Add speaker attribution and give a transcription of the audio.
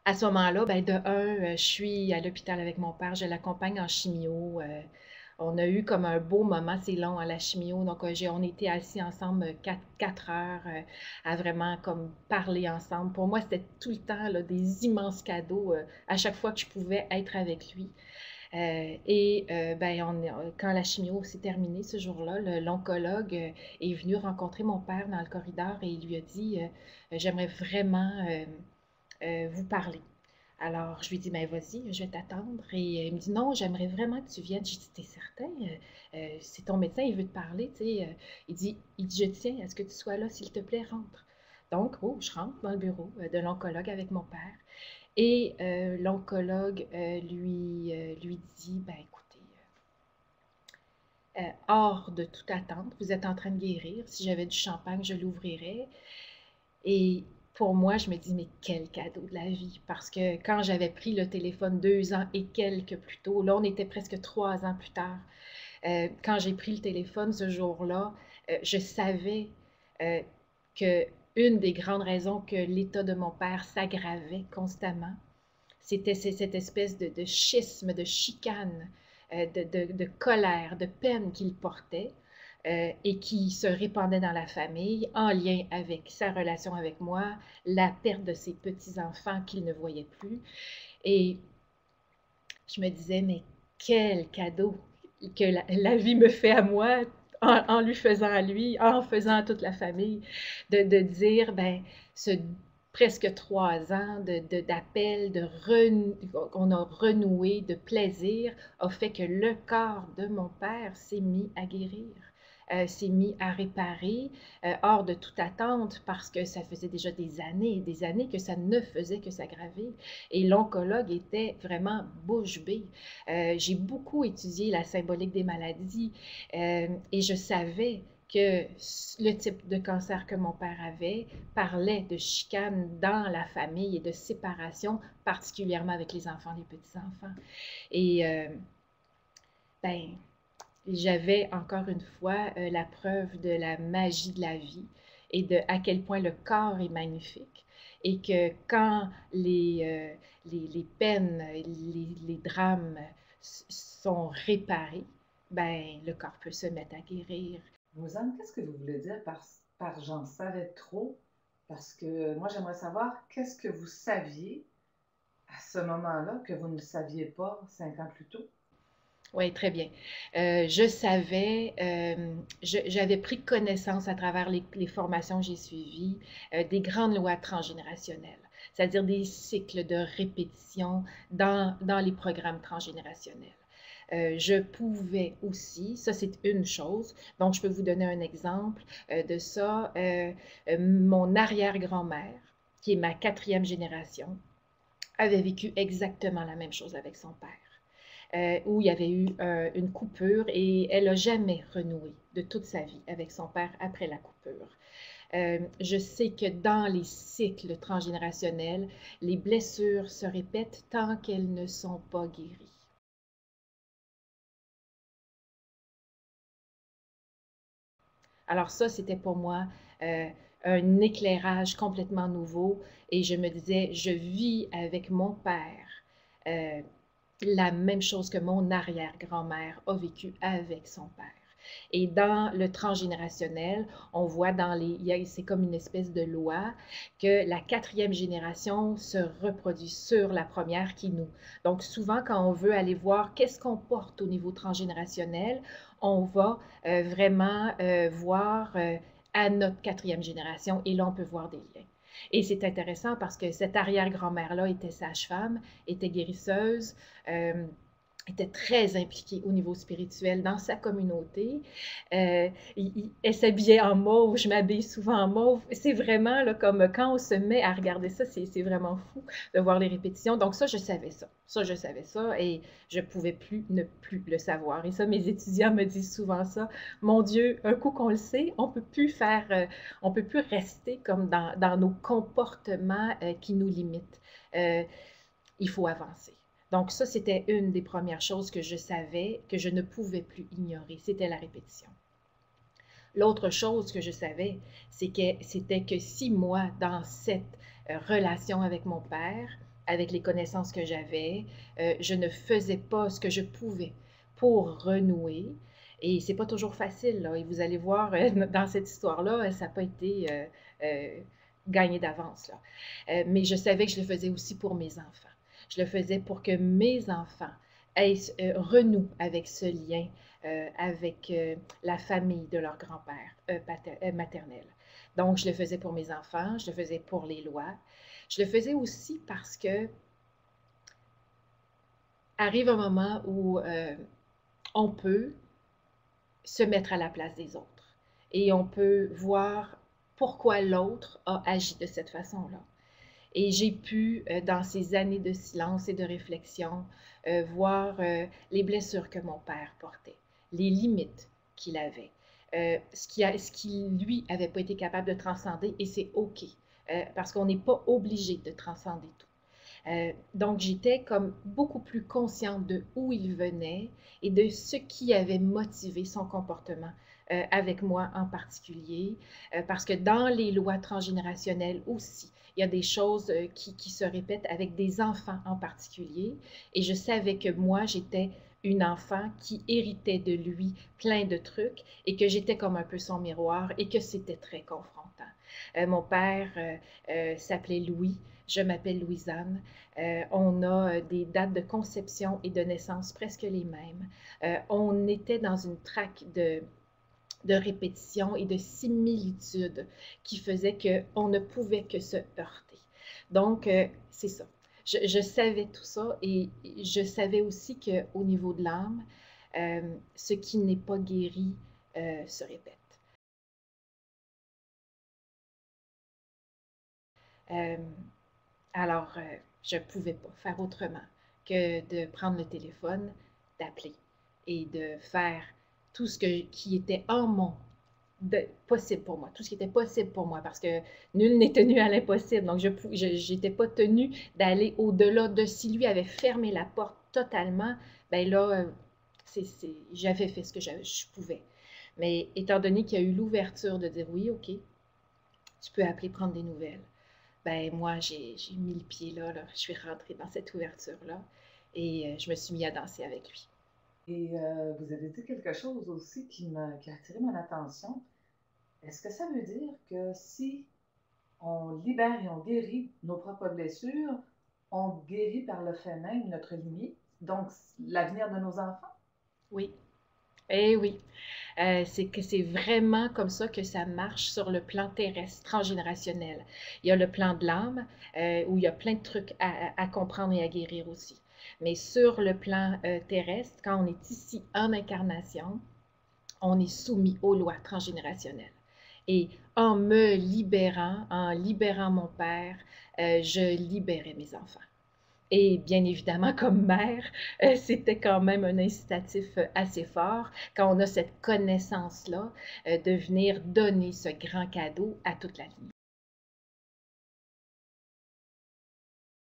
Speaker 1: À ce moment-là, ben, de un, je suis à l'hôpital avec mon père, je l'accompagne en chimio. On a eu comme un beau moment, c'est long à la chimio, donc on était assis ensemble 4 heures à vraiment comme parler ensemble. Pour moi, c'était tout le temps là, des immenses cadeaux à chaque fois que je pouvais être avec lui. Ben, quand la chimio s'est terminée ce jour-là, l'oncologue est venu rencontrer mon père dans le corridor et il lui a dit j'aimerais vraiment vous parler. Alors, je lui dis, ben vas-y, je vais t'attendre. Et il me dit, non, j'aimerais vraiment que tu viennes. J'ai dit, t'es certain? C'est ton médecin, il veut te parler, tu sais. Il dit, je tiens à ce que tu sois là, s'il te plaît, rentre. Donc, oh, je rentre dans le bureau de l'oncologue avec mon père. Et l'oncologue lui dit, ben écoutez, hors de toute attente, vous êtes en train de guérir. Si j'avais du champagne, je l'ouvrirais. Et pour moi, je me dis, mais quel cadeau de la vie. Parce que quand j'avais pris le téléphone 2 ans et quelques plus tôt, là, on était presque 3 ans plus tard. Quand j'ai pris le téléphone ce jour-là, je savais euh, que une des grandes raisons que l'état de mon père s'aggravait constamment, c'était cette espèce de schisme, de chicane, de colère, de peine qu'il portait et qui se répandait dans la famille en lien avec sa relation avec moi, la perte de ses petits-enfants qu'il ne voyait plus. Et je me disais, mais quel cadeau que la vie me fait à moi en lui faisant à lui, en faisant à toute la famille, de dire, ben, ce presque 3 ans d'appel, qu'on a renoué, de plaisir, a fait que le corps de mon père s'est mis à guérir, s'est mis à réparer, hors de toute attente, parce que ça faisait déjà des années que ça ne faisait que s'aggraver. Et l'oncologue était vraiment bouche bée. J'ai beaucoup étudié la symbolique des maladies et je savais que le type de cancer que mon père avait parlait de chicane dans la famille et de séparation, particulièrement avec les enfants, les petits-enfants. Et ben, j'avais encore une fois la preuve de la magie de la vie et de à quel point le corps est magnifique et que quand les peines, les drames sont réparés, ben le corps peut se mettre à guérir.
Speaker 2: Rosanne, qu'est-ce que vous voulez dire par j'en savais trop? Parce que moi, j'aimerais savoir qu'est-ce que vous saviez à ce moment-là que vous ne saviez pas 5 ans plus tôt.
Speaker 1: Oui, très bien. Je savais, j'avais pris connaissance à travers les formations que j'ai suivies des grandes lois transgénérationnelles, c'est-à-dire des cycles de répétition dans les programmes transgénérationnels. Je pouvais aussi, ça c'est une chose, donc je peux vous donner un exemple de ça. Mon arrière-grand-mère, qui est ma quatrième génération, avait vécu exactement la même chose avec son père où il y avait eu une coupure et elle n'a jamais renoué de toute sa vie avec son père après la coupure. Je sais que dans les cycles transgénérationnels, les blessures se répètent tant qu'elles ne sont pas guéries. Alors ça, c'était pour moi un éclairage complètement nouveau et je me disais, je vis avec mon père euh, la même chose que mon arrière-grand-mère a vécu avec son père. Et dans le transgénérationnel, on voit c'est comme une espèce de loi que la quatrième génération se reproduit sur la première qui nous. Donc souvent, quand on veut aller voir qu'est-ce qu'on porte au niveau transgénérationnel, on va vraiment voir à notre quatrième génération et là, on peut voir des liens. Et c'est intéressant parce que cette arrière-grand-mère-là était sage-femme, était guérisseuse, euh, était très impliquée au niveau spirituel dans sa communauté. Elle s'habillait en mauve, je m'habille souvent en mauve. C'est vraiment là, comme quand on se met à regarder ça, c'est vraiment fou de voir les répétitions. Donc ça, je savais ça. Ça, je savais ça et je pouvais plus ne plus le savoir. Et ça, mes étudiants me disent souvent ça. Mon Dieu, un coup qu'on le sait, on peut plus rester comme dans nos comportements qui nous limitent. Euh, il faut avancer. Donc ça, c'était une des premières choses que je savais, que je ne pouvais plus ignorer, c'était la répétition. L'autre chose que je savais, c'était que si moi, dans cette relation avec mon père, avec les connaissances que j'avais. Je ne faisais pas ce que je pouvais pour renouer. Et c'est pas toujours facile, là. Et vous allez voir, dans cette histoire-là, ça n'a pas été gagné d'avance, là. Mais je savais que je le faisais aussi pour mes enfants. Je le faisais pour que mes enfants renouent avec ce lien, avec la famille de leur grand-père maternel. Donc, je le faisais pour mes enfants, je le faisais pour les lois. Je le faisais aussi parce que arrive un moment où on peut se mettre à la place des autres et on peut voir pourquoi l'autre a agi de cette façon-là. Et j'ai pu, dans ces années de silence et de réflexion, voir les blessures que mon père portait, les limites qu'il avait, ce qui, lui, n'avait pas été capable de transcender, et c'est OK, parce qu'on n'est pas obligé de transcender tout. Donc, j'étais comme beaucoup plus consciente de où il venait et de ce qui avait motivé son comportement avec moi en particulier, parce que dans les lois transgénérationnelles aussi, il y a des choses qui se répètent avec des enfants en particulier, et je savais que moi, j'étais une enfant qui héritait de lui plein de trucs et que j'étais comme un peu son miroir et que c'était très confrontant. Mon père s'appelait Louis, je m'appelle Louisanne. On a des dates de conception et de naissance presque les mêmes. On était dans une traque de répétition et de similitude qui faisait qu'on ne pouvait que se heurter. Donc, c'est ça. Je savais tout ça et je savais aussi qu'au niveau de l'âme, ce qui n'est pas guéri se répète. Euh, Alors, je ne pouvais pas faire autrement que de prendre le téléphone, d'appeler et de faire tout ce qui était en mon possible pour moi, tout ce qui était possible pour moi, parce que nul n'est tenu à l'impossible. Donc, je n'étais pas tenue d'aller au-delà de si lui avait fermé la porte totalement, ben là, j'avais fait ce que je pouvais. Mais étant donné qu'il y a eu l'ouverture de dire oui, OK, tu peux appeler, prendre des nouvelles. Ben moi, j'ai mis le pied là, je suis rentrée dans cette ouverture-là et je me suis mis à danser avec lui.
Speaker 2: Et vous avez dit quelque chose aussi qui a attiré mon attention. Est-ce que ça veut dire que si on libère et on guérit nos propres blessures, on guérit par le fait même notre limite, donc l'avenir de nos enfants?
Speaker 1: Oui, eh oui. C'est que c'est vraiment comme ça que ça marche sur le plan terrestre, transgénérationnel. Il y a le plan de l'âme, où il y a plein de trucs à comprendre et à guérir aussi. Mais sur le plan terrestre, quand on est ici en incarnation, on est soumis aux lois transgénérationnelles. Et en libérant mon père, je libérais mes enfants. Et bien évidemment, comme mère, c'était quand même un incitatif assez fort quand on a cette connaissance-là de venir donner ce grand cadeau à toute la lignée.